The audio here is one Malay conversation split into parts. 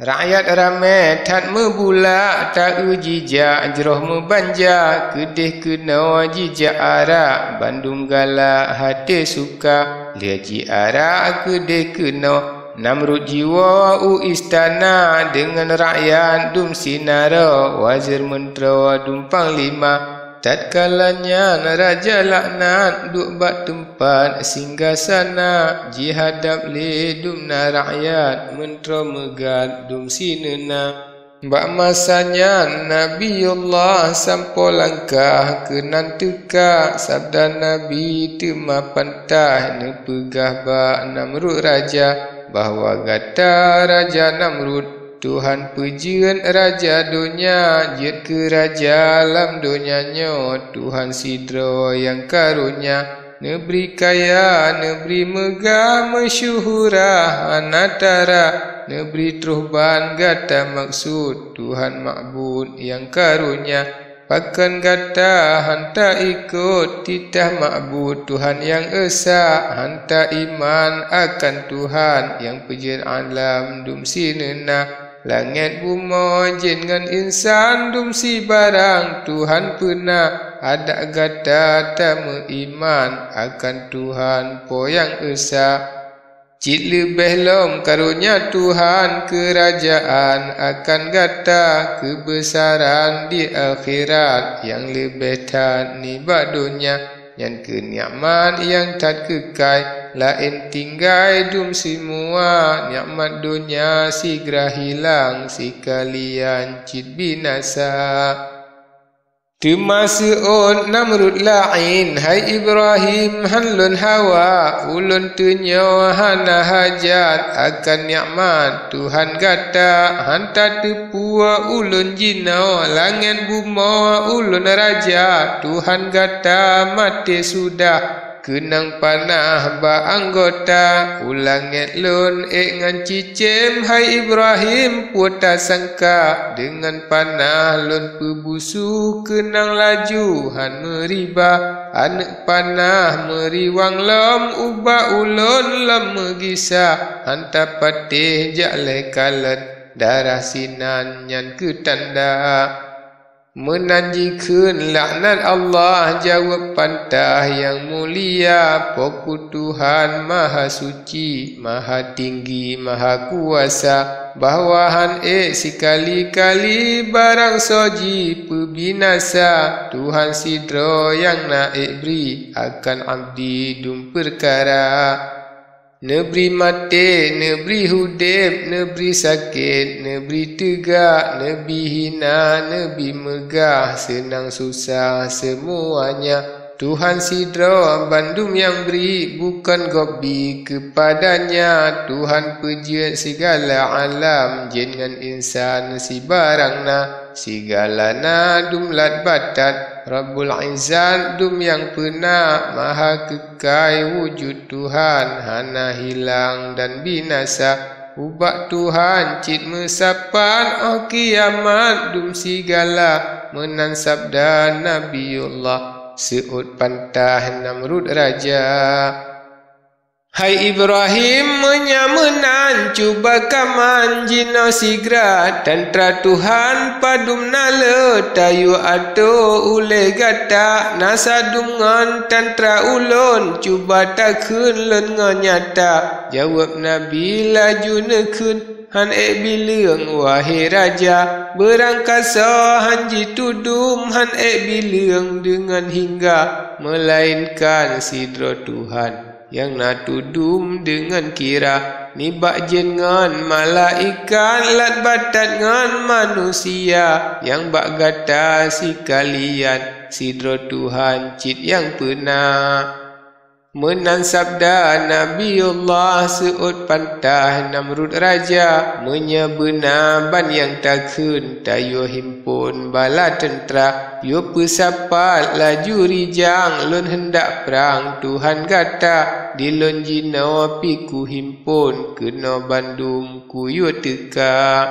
Rakyat ramai tak membulak, tak ujijak, jeroh membanja, kedih kena jijak arak, Bandung galak hati suka, liaji arak kedih kena, Namrud jiwa istana, dengan rakyat dum sinara, wazir mentera dum panglima, tatkalanya raja laknat duk bak tempat singgah sana, jihadap le dum na rakyat mentera megat dum sinena. Bak masanya Nabiullah sampo langkah kenan teka, sabda Nabi tema pantah ne pegah bak Namrud raja, bahwa kata Raja Namrud, Tuhan pujian raja dunia, jid ke raja alam dunianya, Tuhan sidra yang karunia, neberi kaya, neberi megah, masyuhurah anatara, neberi truhban gata maksud, Tuhan makbud yang karunia, pakan gata hanta ikut titah makbud Tuhan yang esa, hanta iman akan Tuhan yang pujian alam dum sinena. Langit bumi jin ngan insan dum si barang, Tuhan pernah ada gata tamu iman akan Tuhan po yang esa. Cid lebih lom karunia Tuhan kerajaan akan gata kebesaran di akhirat, yang lebih tak nibat dunia, yang kenikmat yang tak kekal, lain tinggal dum semua, nikmat dunia segera hilang, sekalian cid binasa. Termasuk Namrud lain, hai Ibrahim hanlun hawa, ulun tunyo hana hajat akan nikmat Tuhan gata, hanta tepua ulun jino, langit buma ulun raja, Tuhan gata mati sudah, kenang panah ba anggota, ulangit lun ngan cicim, hai Ibrahim puta sangka, dengan panah lun pebusu kenang laju han meriba, anak panah meriwang lom uba ulun lom megisa, hanta patih jalai kalet darah sinan nyan ketanda. Menanjikan laknat Allah, jawab pantah yang mulia, pokok Tuhan maha suci, maha tinggi, maha kuasa, bahawahan sekali-kali barang soji pebinasa, Tuhan sidro yang naik beri akan abdi dum perkara. Neberi mati, neberi hudib, neberi sakit, neberi tegak, neberi hina, neberi megah, senang susah semuanya, Tuhan sidra bandum yang beri, bukan gobi kepadanya, Tuhan pujian segala alam, jin ngan insan si barangna, segala na dum lat batat, Rabbul Izzat dum yang pernah, maha kekal wujud Tuhan, hana hilang dan binasa, ubak Tuhan cid mesapan kiamat dum segala, menan sabda Nabiullah seut pantah Namrud raja. Hai Ibrahim menyamenan cuba kaman jino sigrat, tantra Tuhan padum nala tayu ato ule gata, nasa dungan tantra ulun cuba takun len nyata, jawab Nabi laju nekun han bilang wahai raja, berangkasa hanji tudum han bilang dengan hingga, melainkan sidra Tuhan yang natudum dengan kira, nibak jengan malaikat lat batat ngan manusia, yang bak gata sekalian sidra Tuhan cid yang pernah. Menan sabda Nabiullah seut pantah Namrud raja, menyebena ban yang takun tayo himpun bala tentera, yo pesapat laju rijang lun hendak perang, Tuhan kata di lun jino piku himpun kena Bandung ku yo teka.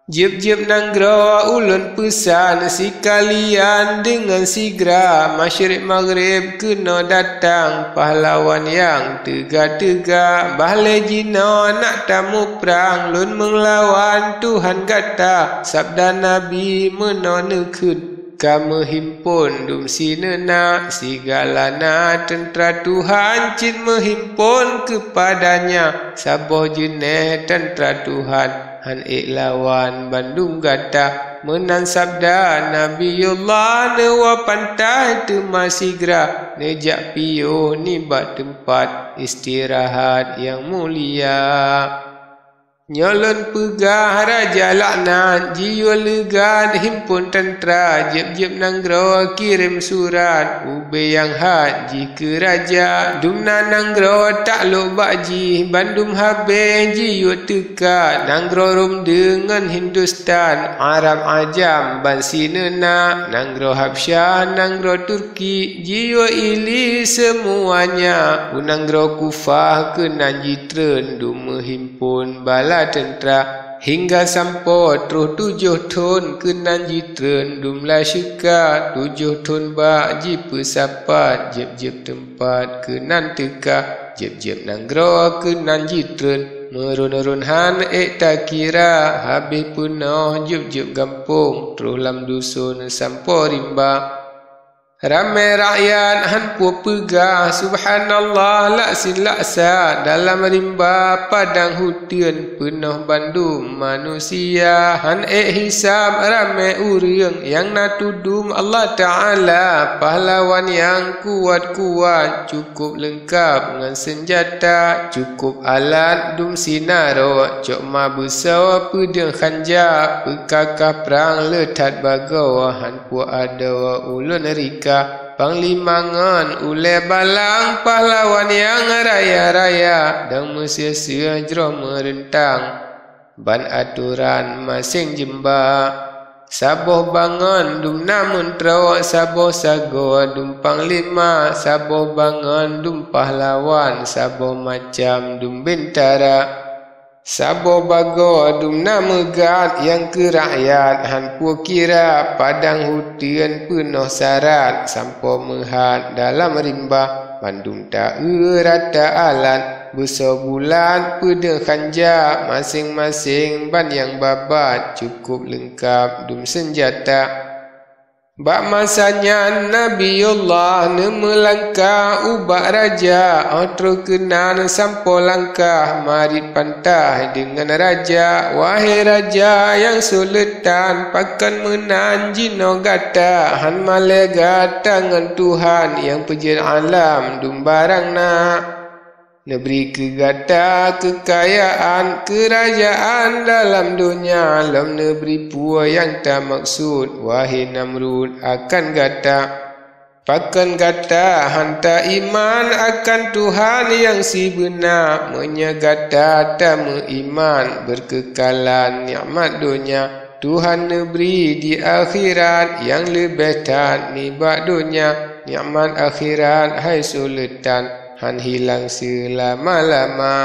Jeb-jeb nanggro ulun pesan si kalian dengan sigra masyrik maghrib kena datang pahlawan yang tegak-tegak bahle jino nak tamu perang lun menglawan Tuhan kata sabda Nabi menonekun kamu himpun dum sinena sigalana tentera Tuhan cin menghimpun kepadanya saboh jeneh tentera Tuhan han lawan Bandung gata menan sabda Nabiullah newa pantai tema sigra nejak piyo nibat tempat istirahat yang mulia. Nyolon pegah raja laknat jiwa legan himpun tentera jeb-jeb nanggro kirim surat ube yang haji ke raja dumna nanggro takluk bakji Bandung habis jiwa teka nanggro rum dengan Hindustan Arab Ajam bansinena nanggro Habsyah nanggro Turki jiwa ili semuanya unanggro Kufah ke Nanjitren dum menghimpun bala tentera hingga sampai terus 7 ton ke Nanjitren dumlah syuka 7 ton bakji pesapat jeb-jeb tempat ke Nanteka jeb-jeb nanggro ke Nanjitren merun-runhan tak kira habis punah jeb-jeb gampung terus lam dusun sampai rimba ramai rakyat hanpu pegah subhanallah laksin laksa dalam rimba padang hutan penuh Bandung manusia han hisab ramai urang yang natudum Allah Ta'ala pahlawan yang kuat-kuat cukup lengkap dengan senjata cukup alat dum sinaro cok mabusau pedang khanja pekakah perang letat bagau hanpu ada ulun rika panglimangan ule balang pahlawan yang raya-raya dan mesia-sia jero merentang ban aturan masing jemba saboh bangan dum namun terawak saboh sago dum panglima saboh bangan dum pahlawan saboh macam dum bintara saboh bago dum nama gat yang ke rakyat hanpu kira padang hutan penuh syarat sampo mehat dalam rimba Bandung tak rata alat besar bulan pedang khanja masing-masing ban yang babat cukup lengkap dum senjata bak masanya Nabiullah melangkah ubak raja otro kenan sampo langkah mari pantai dengan raja wahai raja yang sultan pakan menan jino gata han male gata dengan Tuhan yang pejir alam dum barang nak Neberi kegata kekayaan kerajaan dalam dunia lam neberi pua yang tak maksud wahai Namrud akan gata pakan gata hanta iman akan Tuhan yang si benar menyegata tak mengiman berkekalan nikmat dunia Tuhan neberi di akhirat yang lebih tak nibat dunia nikmat akhirat hai sultan han hilang selama-lama.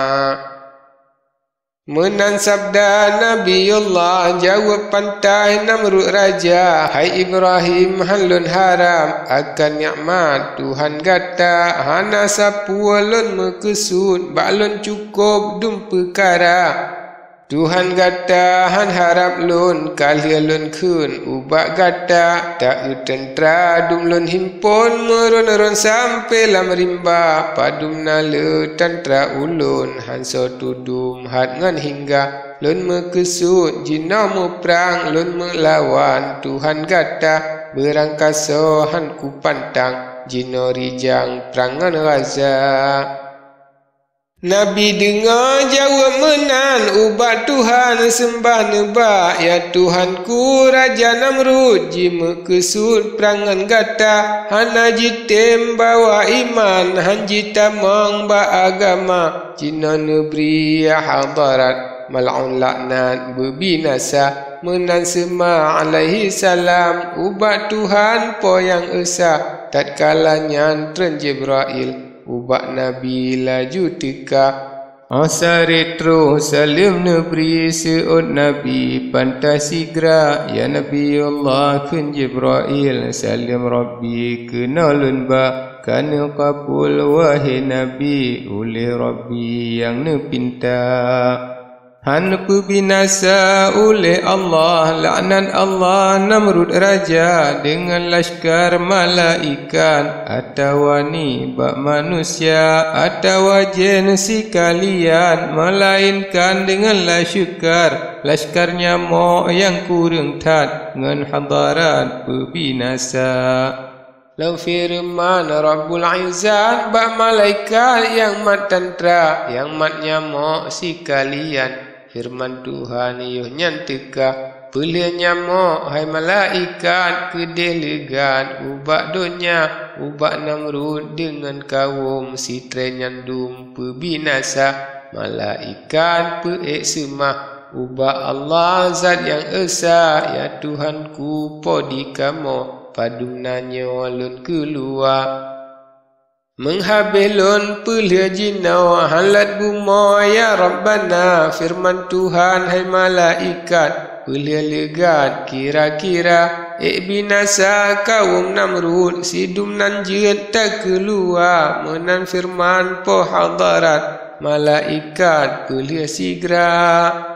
Menan sabda Nabiullah jawab pantai Namrud raja hai Ibrahim halun haram akan nikmat Tuhan kata hana sapu lun mekesut baklun cukup dum perkara Tuhan kata han harap lun kalian lun kun ubak kata tak tentera dum lun himpun merun-run sampai lam rimba padum nale tentera ulun han so tudum hat ngan hingga lun mekesut jina mu perang lun melawan Tuhan kata berangkaso han ku pantang jino rijang perangan Gaza. Nabi dengar jawab menan ubat Tuhan sembah nebak ya Tuhanku Raja Namrud jima kesud perangan gata hana jitem bawa iman hanji tamang ba agama jina neberi ya hadarat mal'un laknat berbinasa menan sema alaihi salam ubat Tuhan po yang esa tatkala nyantren Jibril ubak Nabi laju tika Asa retro salim neberi seud Nabi pantas sigra ya Nabi Allah kun Jibril salim Rabbi kenalun ba kana qabul wahai Nabi oleh Rabbi yang nepinta Hanpu binasa oleh Allah, laknat Allah Namrud raja dengan laskar malaikat atau ni bak manusia atau jin sekalian melainkan dengan laskar nyamuk yang kurang tat dengan hadarat pebinasa. Lau firman Rabbul Izzat bak malaikat yang mat tantra yang mat nyamuk sekalian firman Tuhan yuh nyantika belia nyamuk hai malaikat kedih legan ubak dunia ubak Namrud dengan kaum sitre nyandum pebinasa malaikat peek semah ubak Allah zat yang esa ya Tuhanku podi kamu padung nanyo lun keluar menghabelun pelia jinau halat bumo ya Rabbana firman Tuhan hai malaikat pelia legat kira-kira binasa kaum Namrud sidum nan jet tak keluar menan firman po hadarat malaikat pelia sigra